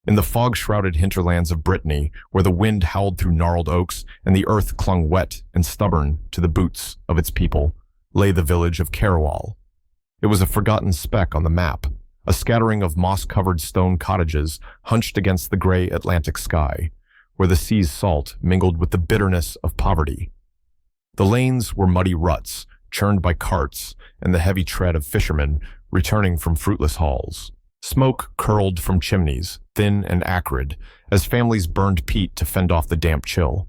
In the fog-shrouded hinterlands of Brittany, where the wind howled through gnarled oaks and the earth clung wet and stubborn to the boots of its people, lay the village of Kerouac. It was a forgotten speck on the map, a scattering of moss-covered stone cottages hunched against the gray Atlantic sky, where the sea's salt mingled with the bitterness of poverty. The lanes were muddy ruts, churned by carts and the heavy tread of fishermen returning from fruitless hauls. Smoke curled from chimneys, thin and acrid, as families burned peat to fend off the damp chill.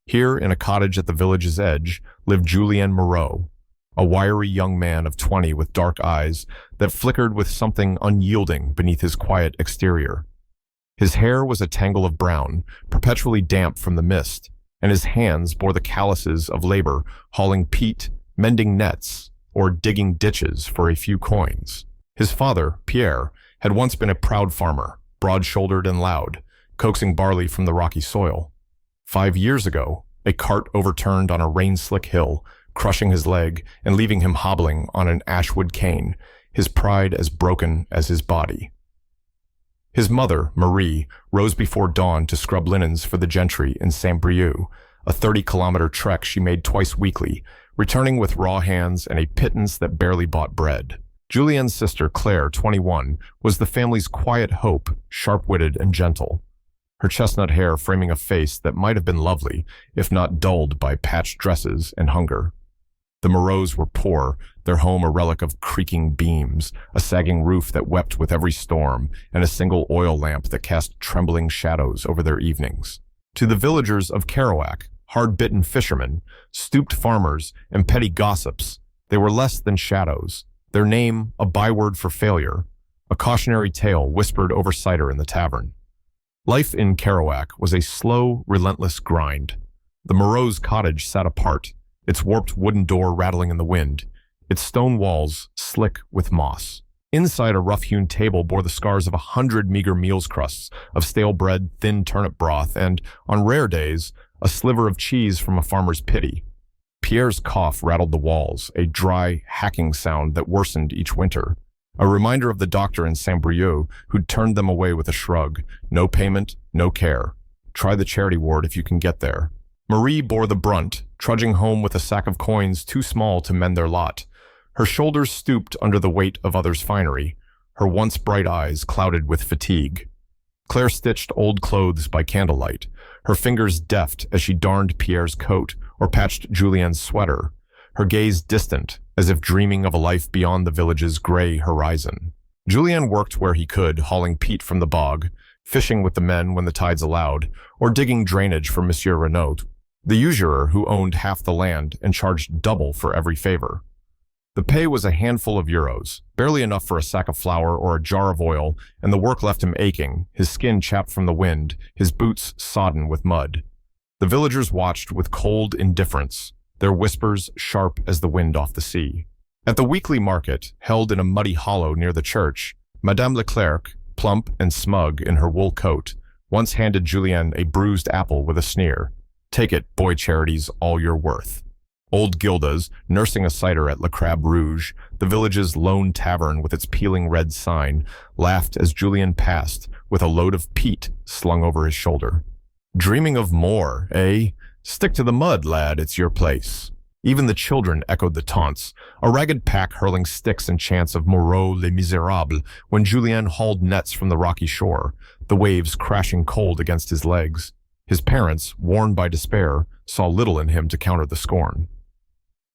Here, in a cottage at the village's edge, lived Julien Moreau, a wiry young man of 20 with dark eyes that flickered with something unyielding beneath his quiet exterior. His hair was a tangle of brown, perpetually damp from the mist, and his hands bore the calluses of labor hauling peat, mending nets, or digging ditches for a few coins. His father, Pierre, had once been a proud farmer, broad-shouldered and loud, coaxing barley from the rocky soil. 5 years ago, a cart overturned on a rain-slick hill, crushing his leg and leaving him hobbling on an ashwood cane, his pride as broken as his body. His mother, Marie, rose before dawn to scrub linens for the gentry in Saint-Brieux, a 30-kilometer trek she made twice weekly, returning with raw hands and a pittance that barely bought bread. Julien's sister, Claire, 21, was the family's quiet hope, sharp-witted and gentle, her chestnut hair framing a face that might have been lovely, if not dulled by patched dresses and hunger. The Moreaus were poor, their home a relic of creaking beams, a sagging roof that wept with every storm, and a single oil lamp that cast trembling shadows over their evenings. To the villagers of Kerouac, hard-bitten fishermen, stooped farmers, and petty gossips, they were less than shadows, their name a byword for failure, a cautionary tale whispered over cider in the tavern. Life in Kerouac was a slow, relentless grind. The Moreaus' cottage sat apart, its warped wooden door rattling in the wind, its stone walls slick with moss. Inside, a rough-hewn table bore the scars of 100 meager meals crusts of stale bread, thin turnip broth, and, on rare days, a sliver of cheese from a farmer's pity. Pierre's cough rattled the walls, a dry, hacking sound that worsened each winter. A reminder of the doctor in Saint-Brieux who'd turned them away with a shrug. No payment, no care. Try the charity ward if you can get there. Marie bore the brunt, trudging home with a sack of coins too small to mend their lot. Her shoulders stooped under the weight of others' finery, her once bright eyes clouded with fatigue. Claire stitched old clothes by candlelight, her fingers deft as she darned Pierre's coat or patched Julien's sweater, her gaze distant, as if dreaming of a life beyond the village's gray horizon. Julien worked where he could, hauling peat from the bog, fishing with the men when the tides allowed, or digging drainage for Monsieur Renaud, the usurer who owned half the land and charged double for every favor. The pay was a handful of euros, barely enough for a sack of flour or a jar of oil, and the work left him aching, his skin chapped from the wind, his boots sodden with mud. The villagers watched with cold indifference, their whispers sharp as the wind off the sea. At the weekly market, held in a muddy hollow near the church, Madame Leclerc, plump and smug in her wool coat, once handed Julien a bruised apple with a sneer. "Take it, boy charity's all you're worth." Old Gilda's, nursing a cider at Le Crabe Rouge, the village's lone tavern with its peeling red sign, laughed as Julien passed with a load of peat slung over his shoulder. "Dreaming of more, eh? Stick to the mud, lad, it's your place." Even the children echoed the taunts, a ragged pack hurling sticks and chants of Moreau les Miserables when Julien hauled nets from the rocky shore, the waves crashing cold against his legs. His parents, worn by despair, saw little in him to counter the scorn.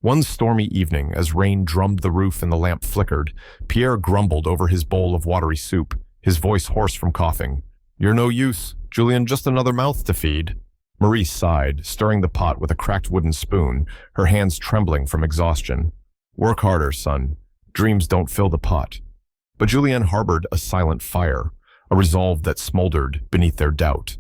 One stormy evening, as rain drummed the roof and the lamp flickered, Pierre grumbled over his bowl of watery soup, his voice hoarse from coughing. "You're no use, Julien, just another mouth to feed." Marie sighed, stirring the pot with a cracked wooden spoon, her hands trembling from exhaustion. "Work harder, son. Dreams don't fill the pot." But Julien harbored a silent fire, a resolve that smoldered beneath their doubt.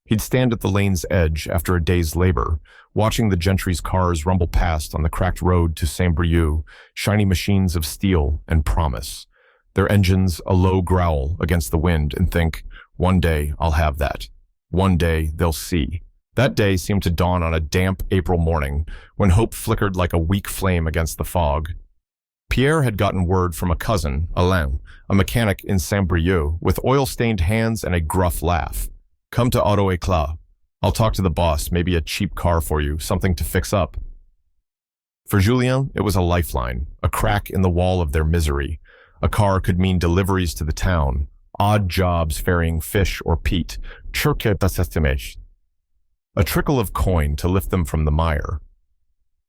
He'd stand at the lane's edge after a day's labor, watching the gentry's cars rumble past on the cracked road to Saint-Brieux, shiny machines of steel and promise, their engines a low growl against the wind, and think, one day I'll have that. One day they'll see. That day seemed to dawn on a damp April morning, when hope flickered like a weak flame against the fog. Pierre had gotten word from a cousin, Alain, a mechanic in Saint-Brieux, with oil-stained hands and a gruff laugh. Come to Auto Éclat. I'll talk to the boss, maybe a cheap car for you, something to fix up. For Julien, it was a lifeline, a crack in the wall of their misery. A car could mean deliveries to the town, odd jobs ferrying fish or peat, a trickle of coin to lift them from the mire.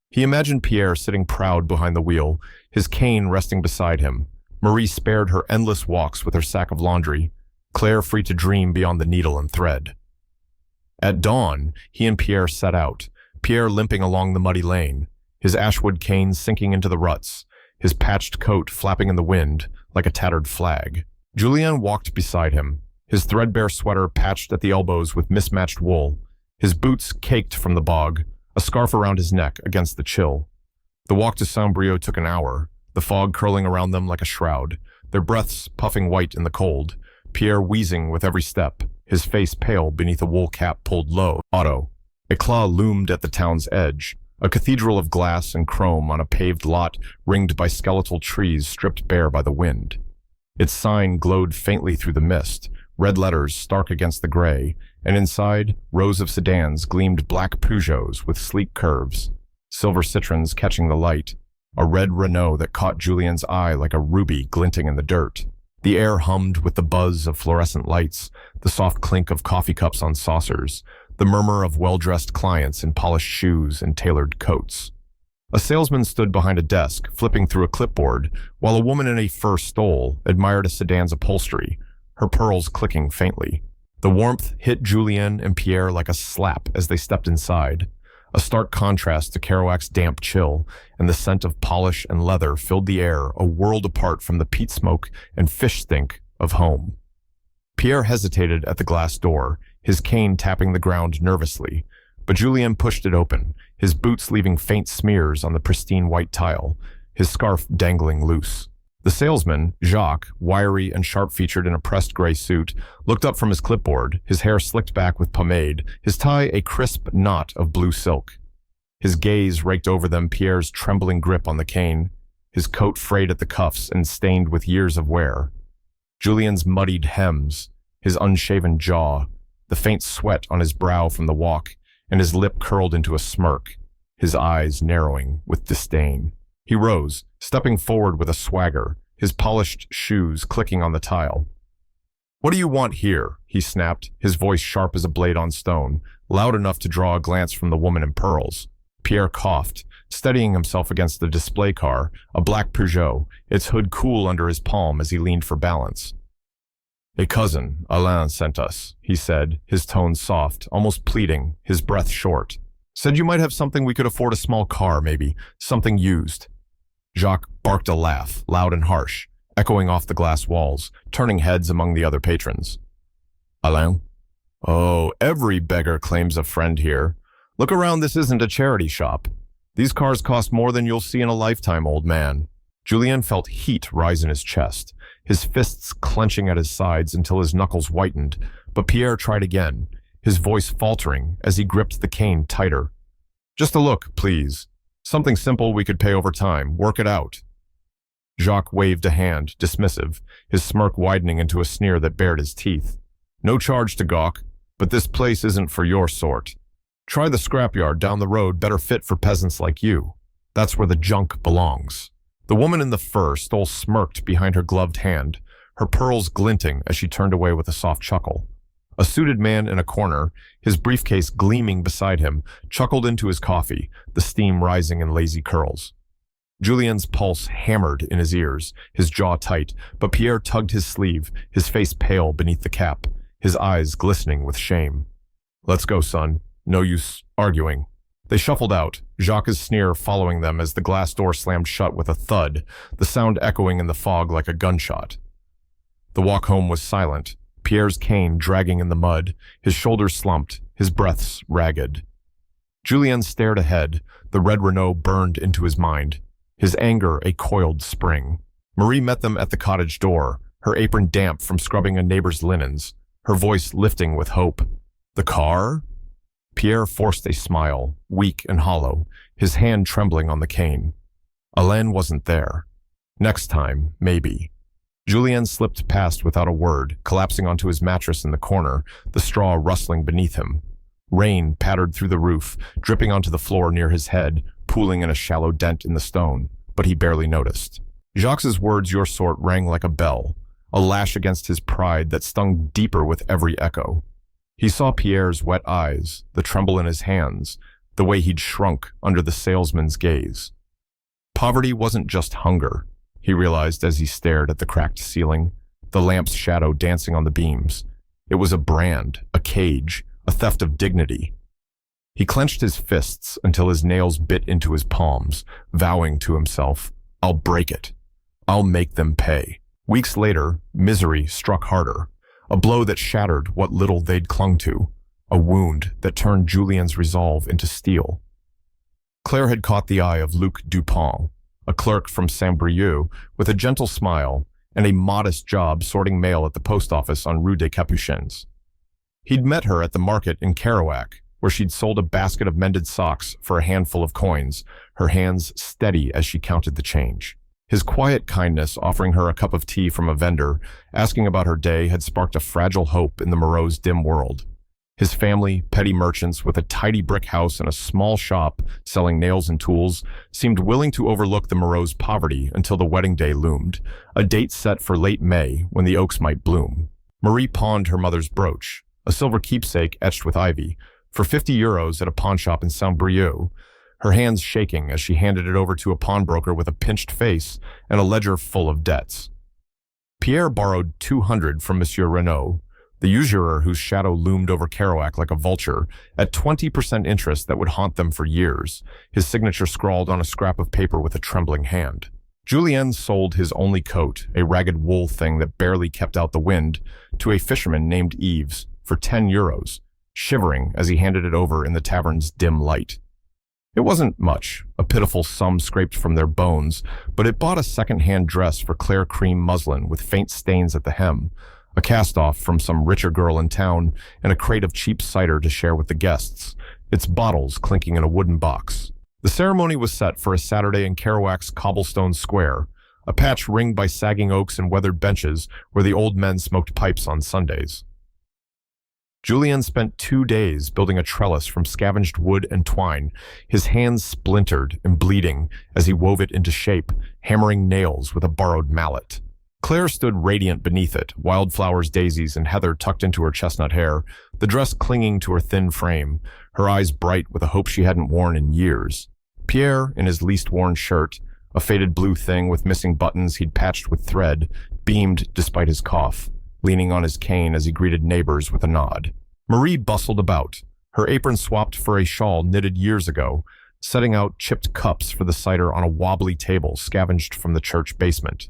He imagined Pierre sitting proud behind the wheel, his cane resting beside him. Marie spared her endless walks with her sack of laundry, Claire free to dream beyond the needle and thread. At dawn, he and Pierre set out, Pierre limping along the muddy lane, his ashwood cane sinking into the ruts, his patched coat flapping in the wind like a tattered flag. Julien walked beside him, his threadbare sweater patched at the elbows with mismatched wool, his boots caked from the bog, a scarf around his neck against the chill. The walk to Saint-Brieux took an hour, the fog curling around them like a shroud, their breaths puffing white in the cold, Pierre wheezing with every step, his face pale beneath a wool cap pulled low. Auto Éclat loomed at the town's edge, a cathedral of glass and chrome on a paved lot ringed by skeletal trees stripped bare by the wind. Its sign glowed faintly through the mist, red letters stark against the gray, and inside, rows of sedans gleamed black Peugeots with sleek curves, silver Citroens catching the light, a red Renault that caught Julien's eye like a ruby glinting in the dirt. The air hummed with the buzz of fluorescent lights, the soft clink of coffee cups on saucers, the murmur of well-dressed clients in polished shoes and tailored coats. A salesman stood behind a desk, flipping through a clipboard, while a woman in a fur stole admired a sedan's upholstery, her pearls clicking faintly. The warmth hit Julien and Pierre like a slap as they stepped inside. A stark contrast to Kerouac's damp chill, and the scent of polish and leather filled the air a world apart from the peat smoke and fish stink of home. Pierre hesitated at the glass door, his cane tapping the ground nervously, but Julien pushed it open, his boots leaving faint smears on the pristine white tile, his scarf dangling loose. The salesman, Jacques, wiry and sharp-featured in a pressed gray suit, looked up from his clipboard, his hair slicked back with pomade, his tie a crisp knot of blue silk. His gaze raked over them Pierre's trembling grip on the cane, his coat frayed at the cuffs and stained with years of wear. Julien's muddied hems, his unshaven jaw, the faint sweat on his brow from the walk, and his lip curled into a smirk, his eyes narrowing with disdain. He rose, stepping forward with a swagger, his polished shoes clicking on the tile. "What do you want here?" he snapped, his voice sharp as a blade on stone, loud enough to draw a glance from the woman in pearls. Pierre coughed, steadying himself against the display car, a black Peugeot, its hood cool under his palm as he leaned for balance. "A cousin, Alain, sent us," he said, his tone soft, almost pleading, his breath short. "Said you might have something we could afford, a small car, maybe, something used." Jacques barked a laugh, loud and harsh, echoing off the glass walls, turning heads among the other patrons. "Alain? Oh, every beggar claims a friend here. Look around, this isn't a charity shop. These cars cost more than you'll see in a lifetime, old man." Julien felt heat rise in his chest, his fists clenching at his sides until his knuckles whitened, but Pierre tried again, his voice faltering as he gripped the cane tighter. "Just a look, please. Something simple we could pay over time, work it out." Jacques waved a hand, dismissive, his smirk widening into a sneer that bared his teeth. "No charge to gawk, but this place isn't for your sort. Try the scrapyard down the road, better fit for peasants like you. That's where the junk belongs." The woman in the fur stole smirked behind her gloved hand, her pearls glinting as she turned away with a soft chuckle. A suited man in a corner, his briefcase gleaming beside him, chuckled into his coffee, the steam rising in lazy curls. Julien's pulse hammered in his ears, his jaw tight, but Pierre tugged his sleeve, his face pale beneath the cap, his eyes glistening with shame. "Let's go, son. No use arguing." They shuffled out, Jacques' sneer following them as the glass door slammed shut with a thud, the sound echoing in the fog like a gunshot. The walk home was silent, Pierre's cane dragging in the mud, his shoulders slumped, his breaths ragged. Julien stared ahead, the red Renault burned into his mind, his anger a coiled spring. Marie met them at the cottage door, her apron damp from scrubbing a neighbor's linens, her voice lifting with hope. "The car?" Pierre forced a smile, weak and hollow, his hand trembling on the cane. Alain wasn't there. Next time, maybe. Julien slipped past without a word, collapsing onto his mattress in the corner, the straw rustling beneath him. Rain pattered through the roof, dripping onto the floor near his head, pooling in a shallow dent in the stone, but he barely noticed. Jacques' words your sort rang like a bell, a lash against his pride that stung deeper with every echo. He saw Pierre's wet eyes, the tremble in his hands, the way he'd shrunk under the salesman's gaze. Poverty wasn't just hunger, he realized as he stared at the cracked ceiling, the lamp's shadow dancing on the beams. It was a brand, a cage, a theft of dignity. He clenched his fists until his nails bit into his palms, vowing to himself, "I'll break it. I'll make them pay." Weeks later, misery struck harder, a blow that shattered what little they'd clung to, a wound that turned Julien's resolve into steel. Claire had caught the eye of Luc Dupont, a clerk from Saint-Brieux with a gentle smile and a modest job sorting mail at the post office on Rue des Capuchins. He'd met her at the market in Kerouac, where she'd sold a basket of mended socks for a handful of coins, her hands steady as she counted the change. His quiet kindness, offering her a cup of tea from a vendor, asking about her day, had sparked a fragile hope in the Moreau's dim world. His family, petty merchants with a tidy brick house and a small shop selling nails and tools, seemed willing to overlook the Moreau's poverty until the wedding day loomed, a date set for late May when the oaks might bloom. Marie pawned her mother's brooch, a silver keepsake etched with ivy, for €50 at a pawnshop in Saint-Brieux, her hands shaking as she handed it over to a pawnbroker with a pinched face and a ledger full of debts. Pierre borrowed 200 from Monsieur Renaud, the usurer whose shadow loomed over Kerouac like a vulture, at 20% interest that would haunt them for years, his signature scrawled on a scrap of paper with a trembling hand. Julien sold his only coat, a ragged wool thing that barely kept out the wind, to a fisherman named Yves for €10, shivering as he handed it over in the tavern's dim light. It wasn't much, a pitiful sum scraped from their bones, but it bought a second-hand dress for Claire cream muslin with faint stains at the hem, a cast-off from some richer girl in town, and a crate of cheap cider to share with the guests, its bottles clinking in a wooden box. The ceremony was set for a Saturday in Kerouac's cobblestone square, a patch ringed by sagging oaks and weathered benches where the old men smoked pipes on Sundays. Julien spent 2 days building a trellis from scavenged wood and twine, his hands splintered and bleeding as he wove it into shape, hammering nails with a borrowed mallet. Claire stood radiant beneath it, wildflowers, daisies, and heather tucked into her chestnut hair, the dress clinging to her thin frame, her eyes bright with a hope she hadn't worn in years. Pierre, in his least-worn shirt, a faded blue thing with missing buttons he'd patched with thread, beamed despite his cough, leaning on his cane as he greeted neighbors with a nod. Marie bustled about, her apron swapped for a shawl knitted years ago, setting out chipped cups for the cider on a wobbly table scavenged from the church basement.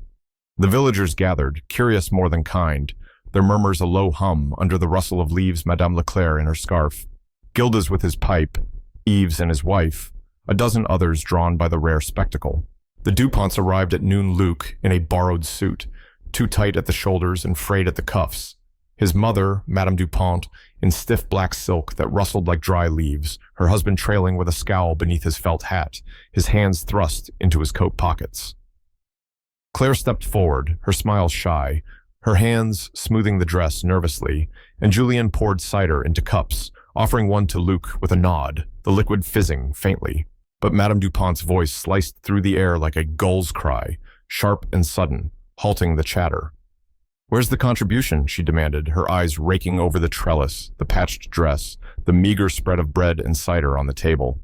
The villagers gathered, curious more than kind, their murmurs a low hum under the rustle of leaves Madame Leclerc in her scarf, Gildas with his pipe, Yves and his wife, a dozen others drawn by the rare spectacle. The Duponts arrived at noon Luc in a borrowed suit, too tight at the shoulders and frayed at the cuffs. His mother, Madame Dupont, in stiff black silk that rustled like dry leaves, her husband trailing with a scowl beneath his felt hat, his hands thrust into his coat pockets. Claire stepped forward, her smile shy, her hands smoothing the dress nervously, and Julien poured cider into cups, offering one to Luc with a nod, the liquid fizzing faintly. But Madame Dupont's voice sliced through the air like a gull's cry, sharp and sudden, halting the chatter. "Where's the contribution?" she demanded, her eyes raking over the trellis, the patched dress, the meager spread of bread and cider on the table.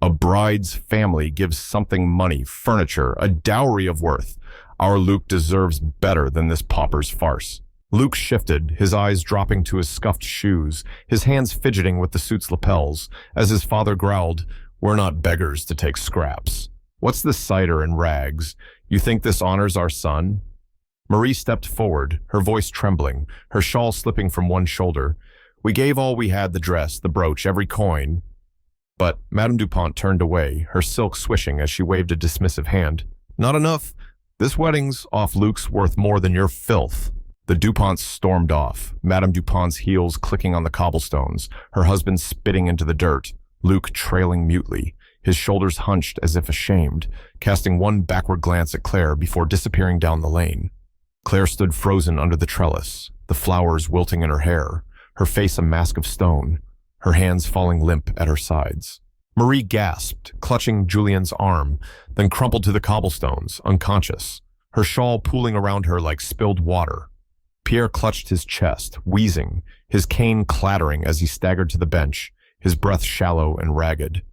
"A bride's family gives something money, furniture, a dowry of worth. Our Luc deserves better than this pauper's farce." Luc shifted, his eyes dropping to his scuffed shoes, his hands fidgeting with the suit's lapels, as his father growled, "We're not beggars to take scraps. What's this cider and rags? You think this honors our son?" Marie stepped forward, her voice trembling, her shawl slipping from one shoulder. "We gave all we had, the dress, the brooch, every coin." But Madame Dupont turned away, her silk swishing as she waved a dismissive hand. "Not enough. This wedding's off Luc's worth more than your filth." The Duponts stormed off, Madame Dupont's heels clicking on the cobblestones, her husband spitting into the dirt, Luc trailing mutely, his shoulders hunched as if ashamed, casting one backward glance at Claire before disappearing down the lane. Claire stood frozen under the trellis, the flowers wilting in her hair, her face a mask of stone, her hands falling limp at her sides. Marie gasped, clutching Julien's arm, then crumpled to the cobblestones, unconscious, her shawl pooling around her like spilled water. Pierre clutched his chest, wheezing, his cane clattering as he staggered to the bench, his breath shallow and ragged.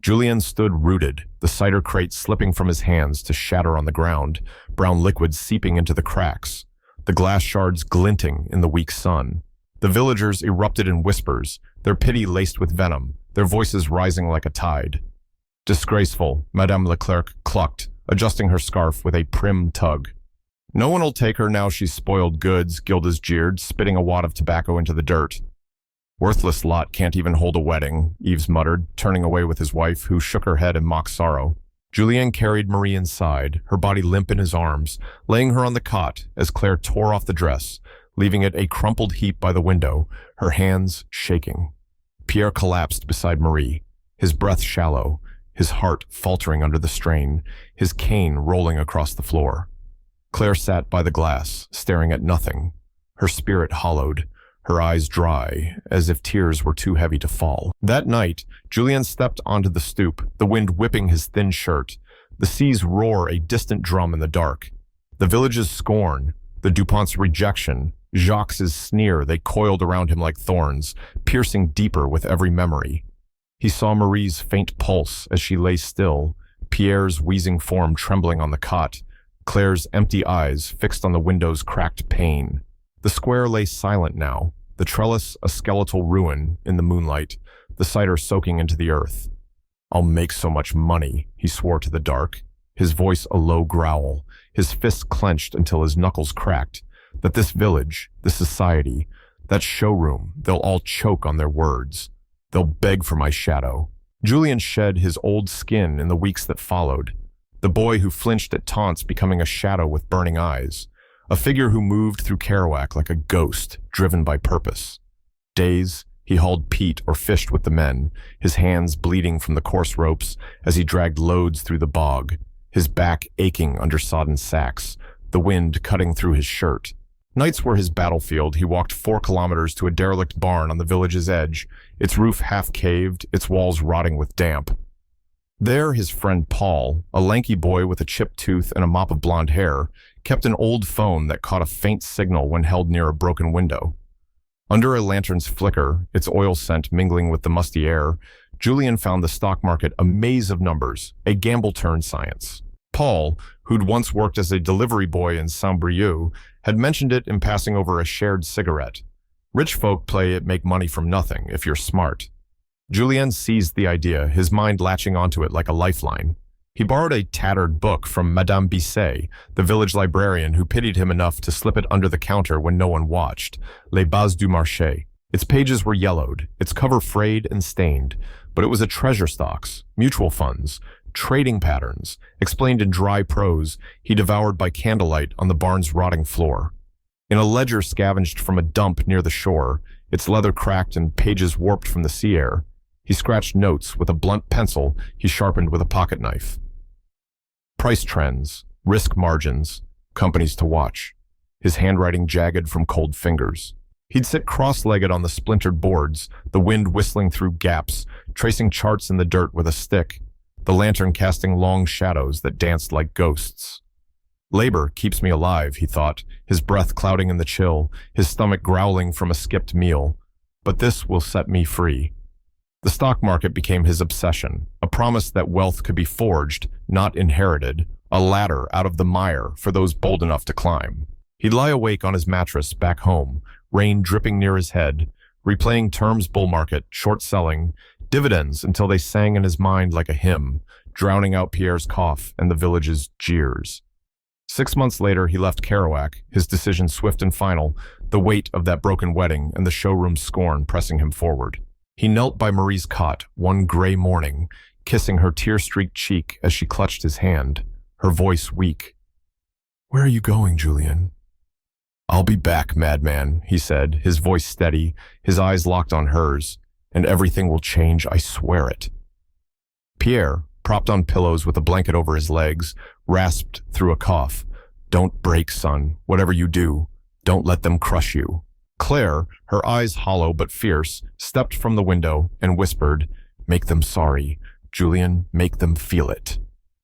Julien stood rooted, the cider crate slipping from his hands to shatter on the ground, brown liquid seeping into the cracks, the glass shards glinting in the weak sun. The villagers erupted in whispers, their pity laced with venom, their voices rising like a tide. Disgraceful, Madame Leclerc clucked, adjusting her scarf with a prim tug. No one will take her now she's spoiled goods, Gildas jeered, spitting a wad of tobacco into the dirt. Worthless lot can't even hold a wedding, Yves muttered, turning away with his wife, who shook her head in mock sorrow. Julien carried Marie inside, her body limp in his arms, laying her on the cot as Claire tore off the dress, leaving it a crumpled heap by the window, her hands shaking. Pierre collapsed beside Marie, his breath shallow, his heart faltering under the strain, his cane rolling across the floor. Claire sat by the glass, staring at nothing, her spirit hollowed, her eyes dry, as if tears were too heavy to fall. That night, Julien stepped onto the stoop, the wind whipping his thin shirt, the sea's roar a distant drum in the dark. The village's scorn, the Dupont's rejection, Jacques' sneer, they coiled around him like thorns, piercing deeper with every memory. He saw Marie's faint pulse as she lay still, Pierre's wheezing form trembling on the cot, Claire's empty eyes fixed on the window's cracked pane. The square lay silent now, the trellis a skeletal ruin in the moonlight, the cider soaking into the earth. "I'll make so much money," he swore to the dark, his voice a low growl, his fists clenched until his knuckles cracked, that this village, this society, that showroom, they'll all choke on their words. They'll beg for my shadow. Julien shed his old skin in the weeks that followed, the boy who flinched at taunts becoming a shadow with burning eyes, a figure who moved through Kerouac like a ghost, driven by purpose. Days, he hauled peat or fished with the men, his hands bleeding from the coarse ropes as he dragged loads through the bog, his back aching under sodden sacks, the wind cutting through his shirt. Nights were his battlefield. He walked 4 kilometers to a derelict barn on the village's edge, its roof half caved, its walls rotting with damp. There, his friend Paul, a lanky boy with a chipped tooth and a mop of blonde hair, kept an old phone that caught a faint signal when held near a broken window. Under a lantern's flicker, its oil scent mingling with the musty air, Julien found the stock market a maze of numbers, a gamble turned science. Paul, who'd once worked as a delivery boy in Saint-Brieux, had mentioned it in passing over a shared cigarette. Rich folk play it make money from nothing if you're smart. Julien seized the idea, his mind latching onto it like a lifeline. He borrowed a tattered book from Madame Bisset, the village librarian who pitied him enough to slip it under the counter when no one watched, Les Bases du Marché. Its pages were yellowed, its cover frayed and stained, but it was a treasure stocks, mutual funds, trading patterns, explained in dry prose he devoured by candlelight on the barn's rotting floor. In a ledger scavenged from a dump near the shore, its leather cracked and pages warped from the sea air, he scratched notes with a blunt pencil he sharpened with a pocket knife. Price trends, risk margins, companies to watch, his handwriting jagged from cold fingers. He'd sit cross-legged on the splintered boards, the wind whistling through gaps, tracing charts in the dirt with a stick, the lantern casting long shadows that danced like ghosts. Labor keeps me alive, he thought, his breath clouding in the chill, his stomach growling from a skipped meal. But this will set me free. The stock market became his obsession, a promise that wealth could be forged, not inherited, a ladder out of the mire for those bold enough to climb. He'd lie awake on his mattress back home, rain dripping near his head, replaying terms bull market, short selling, dividends until they sang in his mind like a hymn, drowning out Pierre's cough and the village's jeers. 6 months later, he left Kerouac, his decision swift and final, the weight of that broken wedding and the showroom's scorn pressing him forward. He knelt by Marie's cot one gray morning, kissing her tear-streaked cheek as she clutched his hand, her voice weak. "Where are you going, Julien?" "I'll be back, madman," he said, his voice steady, his eyes locked on hers, "and everything will change, I swear it." Pierre, propped on pillows with a blanket over his legs, rasped through a cough. "Don't break, son. Whatever you do, don't let them crush you." Claire, her eyes hollow but fierce, stepped from the window and whispered, "Make them sorry. Julien, make them feel it."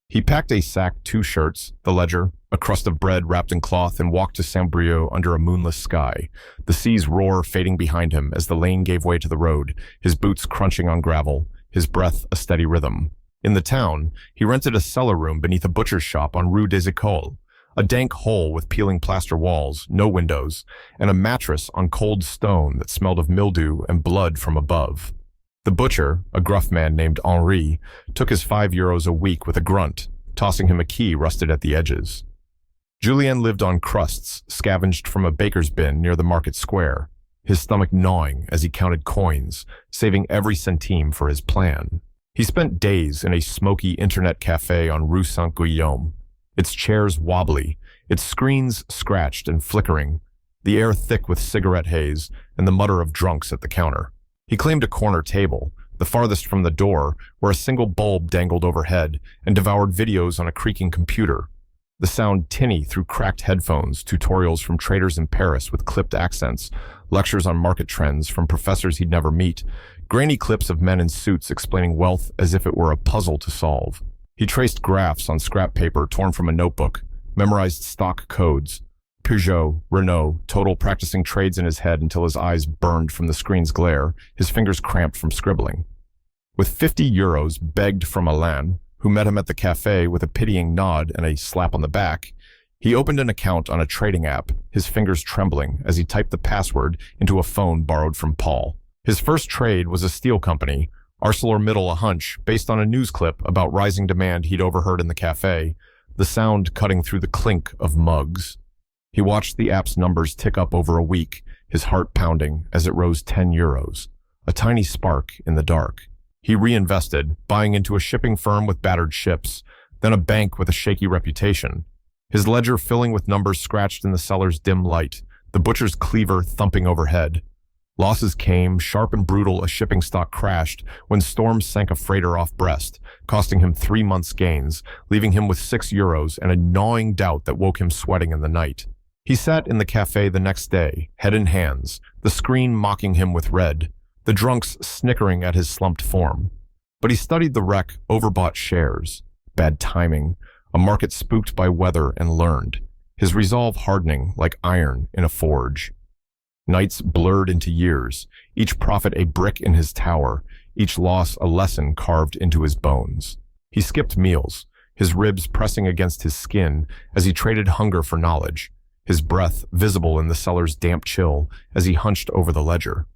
He packed a sack, 2 shirts, the ledger, a crust of bread wrapped in cloth, and walked to Saint-Brieux under a moonless sky. The sea's roar fading behind him as the lane gave way to the road, his boots crunching on gravel, his breath a steady rhythm. In the town, he rented a cellar room beneath a butcher's shop on Rue des Écoles, a dank hole with peeling plaster walls, no windows, and a mattress on cold stone that smelled of mildew and blood from above. The butcher, a gruff man named Henri, took his €5 a week with a grunt, tossing him a key rusted at the edges. Julien lived on crusts scavenged from a baker's bin near the market square, his stomach gnawing as he counted coins, saving every centime for his plan. He spent days in a smoky internet cafe on Rue Saint-Guillaume, its chairs wobbly, its screens scratched and flickering, the air thick with cigarette haze and the mutter of drunks at the counter. He claimed a corner table, the farthest from the door, where a single bulb dangled overhead, and devoured videos on a creaking computer. The sound tinny through cracked headphones, tutorials from traders in Paris with clipped accents, lectures on market trends from professors he'd never meet, grainy clips of men in suits explaining wealth as if it were a puzzle to solve. He traced graphs on scrap paper torn from a notebook, memorized stock codes, Peugeot, Renault, total, practicing trades in his head until his eyes burned from the screen's glare, his fingers cramped from scribbling. With €50 begged from Alain, who met him at the cafe with a pitying nod and a slap on the back, he opened an account on a trading app, his fingers trembling as he typed the password into a phone borrowed from Paul. His first trade was a steel company, ArcelorMittal a hunch, based on a news clip about rising demand he'd overheard in the cafe, the sound cutting through the clink of mugs. He watched the app's numbers tick up over a week, his heart pounding as it rose €10, a tiny spark in the dark. He reinvested, buying into a shipping firm with battered ships, then a bank with a shaky reputation. His ledger filling with numbers scratched in the cellar's dim light, the butcher's cleaver thumping overhead. Losses came, sharp and brutal as shipping stock crashed when storms sank a freighter off Brest, costing him 3 months' gains, leaving him with €6 and a gnawing doubt that woke him sweating in the night. He sat in the cafe the next day, head in hands, the screen mocking him with red, the drunks snickering at his slumped form. But he studied the wreck, overbought shares, bad timing, a market spooked by weather, and learned, his resolve hardening like iron in a forge. Nights blurred into years, each profit a brick in his tower, each loss a lesson carved into his bones. He skipped meals, his ribs pressing against his skin as he traded hunger for knowledge, his breath visible in the cellar's damp chill as he hunched over the ledger.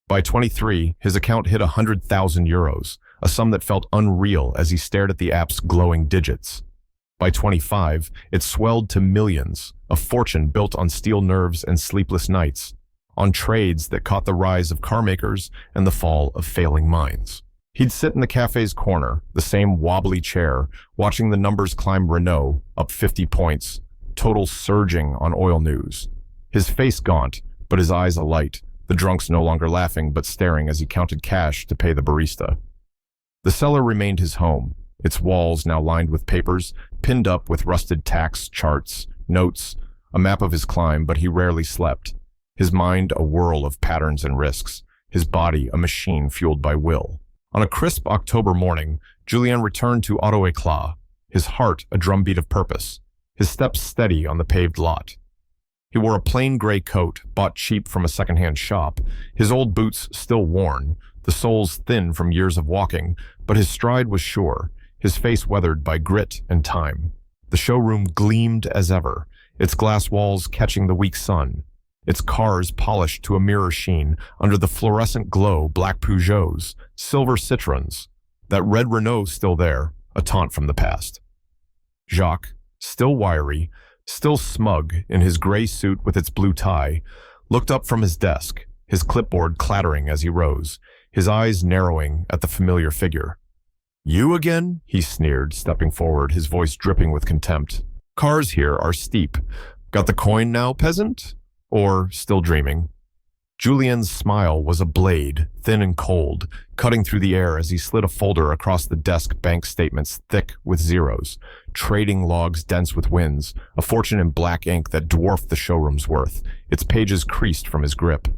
By 23, his account hit €100,000, a sum that felt unreal as he stared at the app's glowing digits. By 25, it swelled to millions, a fortune built on steel nerves and sleepless nights, on trades that caught the rise of carmakers and the fall of failing mines. He'd sit in the cafe's corner, the same wobbly chair, watching the numbers climb. Renault, up 50 points, total surging on oil news. His face gaunt, but his eyes alight, the drunks no longer laughing but staring as he counted cash to pay the barista. The cellar remained his home, its walls now lined with papers, pinned up with rusted tacks, charts, notes, a map of his climb, but he rarely slept, his mind a whirl of patterns and risks, his body a machine fueled by will. On a crisp October morning, Julien returned to Auto Éclat, his heart a drumbeat of purpose, his steps steady on the paved lot. He wore a plain gray coat, bought cheap from a second-hand shop, his old boots still worn, the soles thin from years of walking, but his stride was sure, his face weathered by grit and time. The showroom gleamed as ever, its glass walls catching the weak sun, its cars polished to a mirror sheen under the fluorescent glow, black Peugeots, silver Citroëns, that red Renault still there, a taunt from the past. Jacques, still wiry, still smug in his gray suit with its blue tie, looked up from his desk, his clipboard clattering as he rose, his eyes narrowing at the familiar figure. "You again?" he sneered, stepping forward, his voice dripping with contempt. "Cars here are steep. Got the coin now, peasant? Or still dreaming?" Julien's smile was a blade, thin and cold, cutting through the air as he slid a folder across the desk, bank statements thick with zeros, trading logs dense with wins, a fortune in black ink that dwarfed the showroom's worth, its pages creased from his grip.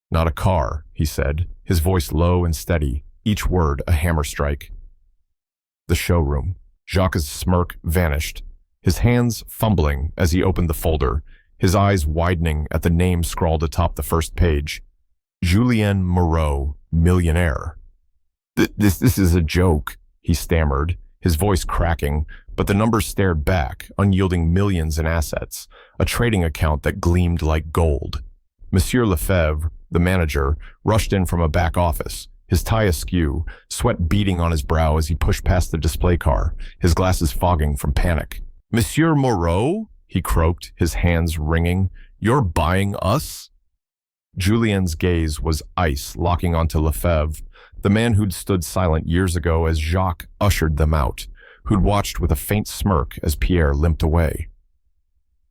"Not a car," he said, his voice low and steady, each word a hammer strike. The showroom. Jacques' smirk vanished, his hands fumbling as he opened the folder, his eyes widening at the name scrawled atop the first page. Julien Moreau, millionaire. This is a joke, he stammered, his voice cracking, but the numbers stared back, unyielding millions in assets, a trading account that gleamed like gold. Monsieur Lefebvre, the manager, rushed in from a back office, his tie askew, sweat beading on his brow as he pushed past the display car, his glasses fogging from panic. "Monsieur Moreau?" he croaked, his hands wringing. "You're buying us?" Julien's gaze was ice locking onto Lefebvre, the man who'd stood silent years ago as Jacques ushered them out, who'd watched with a faint smirk as Pierre limped away.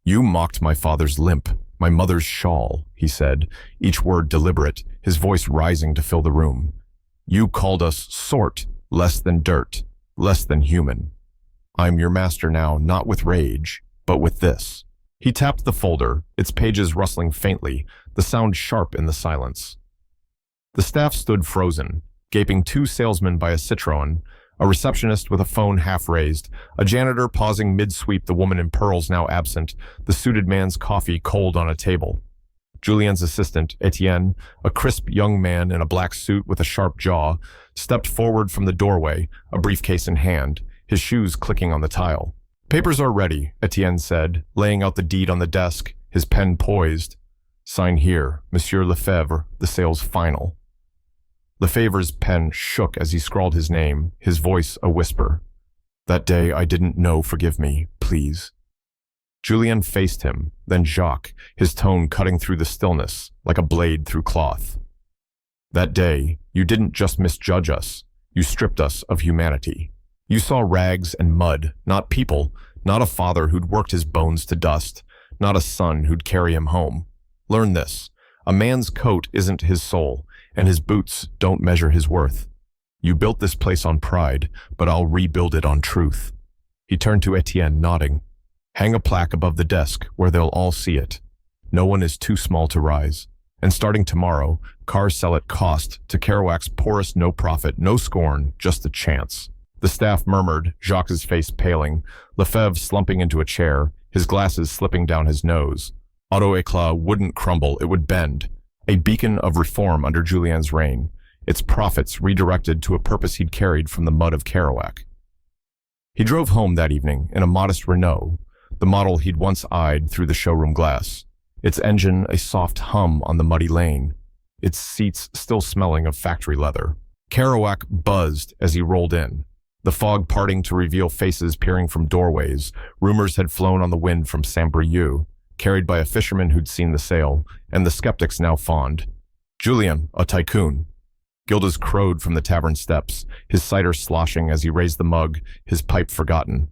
"You mocked my father's limp, my mother's shawl," he said, each word deliberate, his voice rising to fill the room. "You called us sort, less than dirt, less than human. I'm your master now, not with rage, but with this." He tapped the folder, its pages rustling faintly, the sound sharp in the silence. The staff stood frozen, gaping, two salesmen by a Citroën, a receptionist with a phone half raised, a janitor pausing mid-sweep, the woman in pearls now absent, the suited man's coffee cold on a table. Julien's assistant, Etienne, a crisp young man in a black suit with a sharp jaw, stepped forward from the doorway, a briefcase in hand, his shoes clicking on the tile. "Papers are ready," Etienne said, laying out the deed on the desk, his pen poised. "Sign here, Monsieur Lefebvre, the sale's final." Lefebvre's pen shook as he scrawled his name, his voice a whisper. "That day I didn't know, forgive me, please." Julien faced him, then Jacques, his tone cutting through the stillness, like a blade through cloth. "That day, you didn't just misjudge us, you stripped us of humanity. You saw rags and mud, not people, not a father who'd worked his bones to dust, not a son who'd carry him home. Learn this, a man's coat isn't his soul, and his boots don't measure his worth. You built this place on pride, but I'll rebuild it on truth." He turned to Etienne, nodding. "Hang a plaque above the desk where they'll all see it. No one is too small to rise. And starting tomorrow, cars sell at cost to Kerouac's poorest, no profit, no scorn, just a chance." The staff murmured, Jacques' face paling, Lefebvre slumping into a chair, his glasses slipping down his nose. Auto Éclat wouldn't crumble, it would bend. A beacon of reform under Julien's reign, its profits redirected to a purpose he'd carried from the mud of Kerouac. He drove home that evening in a modest Renault, the model he'd once eyed through the showroom glass, its engine a soft hum on the muddy lane, its seats still smelling of factory leather. Kerouac buzzed as he rolled in, the fog parting to reveal faces peering from doorways. Rumors had flown on the wind from Saint-Brieux, carried by a fisherman who'd seen the sale, and the skeptics now fawned. Julien, a tycoon. Gildas crowed from the tavern steps, his cider sloshing as he raised the mug, his pipe forgotten.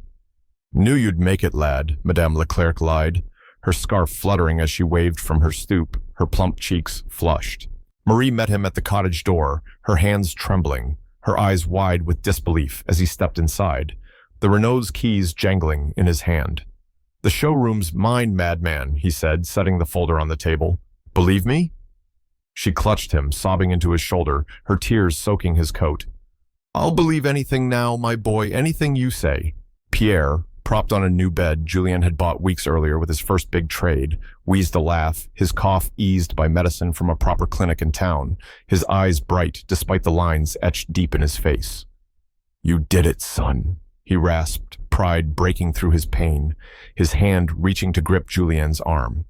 "Knew you'd make it, lad," Madame Leclerc lied, her scarf fluttering as she waved from her stoop, her plump cheeks flushed. Marie met him at the cottage door, her hands trembling, her eyes wide with disbelief as he stepped inside, the Renault's keys jangling in his hand. "The showroom's mine, madman," he said, setting the folder on the table. "Believe me?" She clutched him, sobbing into his shoulder, her tears soaking his coat. "I'll believe anything now, my boy, anything you say." Pierre, propped on a new bed Julien had bought weeks earlier with his first big trade, wheezed a laugh, his cough eased by medicine from a proper clinic in town, his eyes bright despite the lines etched deep in his face. "You did it, son," he rasped, pride breaking through his pain, his hand reaching to grip Julien's arm.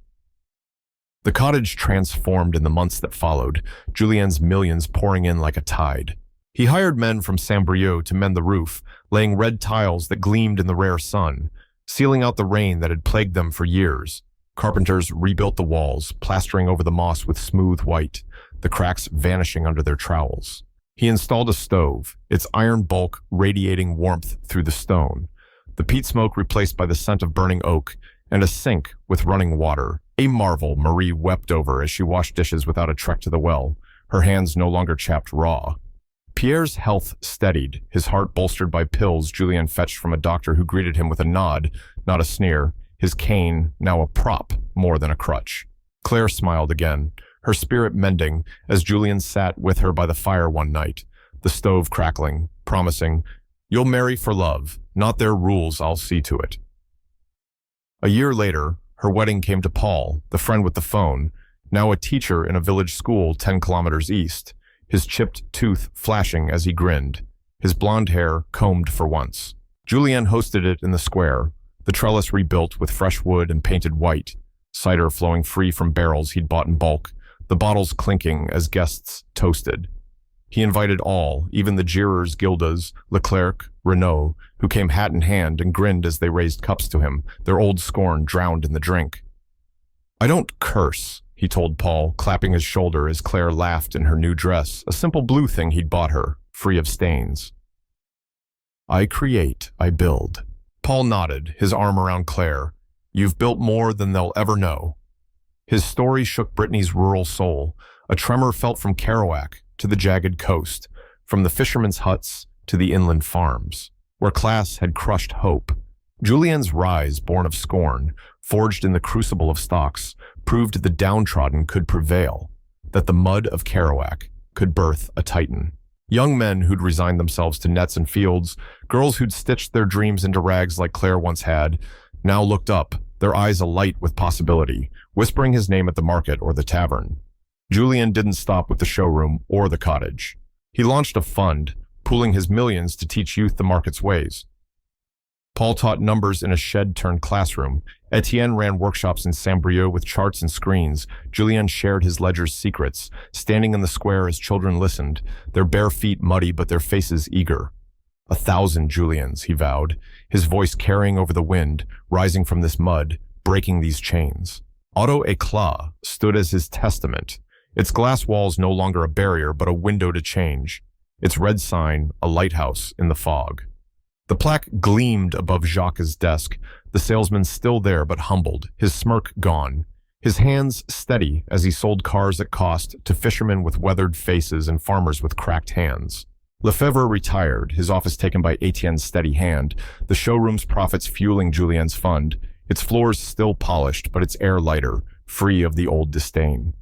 The cottage transformed in the months that followed, Julien's millions pouring in like a tide. He hired men from Saint-Brieux to mend the roof, laying red tiles that gleamed in the rare sun, sealing out the rain that had plagued them for years. Carpenters rebuilt the walls, plastering over the moss with smooth white, the cracks vanishing under their trowels. He installed a stove, its iron bulk radiating warmth through the stone, the peat smoke replaced by the scent of burning oak, and a sink with running water, A marvel, Marie wept over as she washed dishes without a trek to the well, her hands no longer chapped raw. Pierre's health steadied, his heart bolstered by pills Julien fetched from a doctor who greeted him with a nod, not a sneer, his cane now a prop more than a crutch. Claire smiled again, her spirit mending as Julien sat with her by the fire one night, the stove crackling, promising, "You'll marry for love, not their rules, I'll see to it." A year later, her wedding came to Paul, the friend with the phone, now a teacher in a village school 10 kilometers east, his chipped tooth flashing as he grinned, his blonde hair combed for once. Julien hosted it in the square, the trellis rebuilt with fresh wood and painted white, cider flowing free from barrels he'd bought in bulk, the bottles clinking as guests toasted. He invited all, even the jeerers Gildas, Leclerc, Renault, who came hat in hand and grinned as they raised cups to him, their old scorn drowned in the drink. "I don't curse," he told Paul, clapping his shoulder as Claire laughed in her new dress, a simple blue thing he'd bought her, free of stains. "I create, I build." Paul nodded, his arm around Claire. "You've built more than they'll ever know." His story shook Brittany's rural soul, a tremor felt from Kerouac to the jagged coast, from the fishermen's huts to the inland farms, where class had crushed hope. Julien's rise, born of scorn, forged in the crucible of stocks, proved the downtrodden could prevail, that the mud of Kerouac could birth a titan. Young men who'd resigned themselves to nets and fields, girls who'd stitched their dreams into rags like Claire once had, now looked up, their eyes alight with possibility, whispering his name at the market or the tavern. Julien didn't stop with the showroom or the cottage. He launched a fund, pooling his millions to teach youth the market's ways. Paul taught numbers in a shed-turned-classroom. Etienne ran workshops in Saint-Brieux with charts and screens. Julien shared his ledger's secrets, standing in the square as children listened, their bare feet muddy but their faces eager. 1,000 Juliens, he vowed, his voice carrying over the wind, rising from this mud, breaking these chains. Auto Éclat stood as his testament, its glass walls no longer a barrier but a window to change, its red sign a lighthouse in the fog. The plaque gleamed above Jacques' desk, the salesman still there but humbled, his smirk gone, his hands steady as he sold cars at cost to fishermen with weathered faces and farmers with cracked hands. Lefebvre retired, his office taken by Etienne's steady hand, the showroom's profits fueling Julien's fund, its floors still polished but its air lighter, free of the old disdain.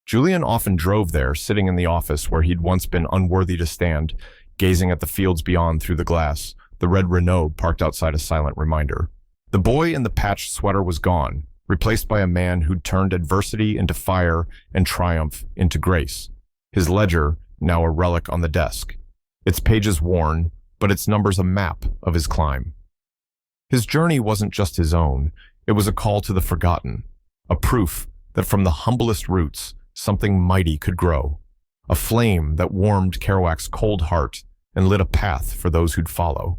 Julien often drove there, sitting in the office where he'd once been unworthy to stand, gazing at the fields beyond through the glass, the red Renault parked outside a silent reminder. The boy in the patched sweater was gone, replaced by a man who'd turned adversity into fire and triumph into grace. His ledger, now a relic on the desk. Its pages worn, but its numbers a map of his climb. His journey wasn't just his own, it was a call to the forgotten, a proof that from the humblest roots, something mighty could grow, a flame that warmed Kerouac's cold heart and lit a path for those who'd follow.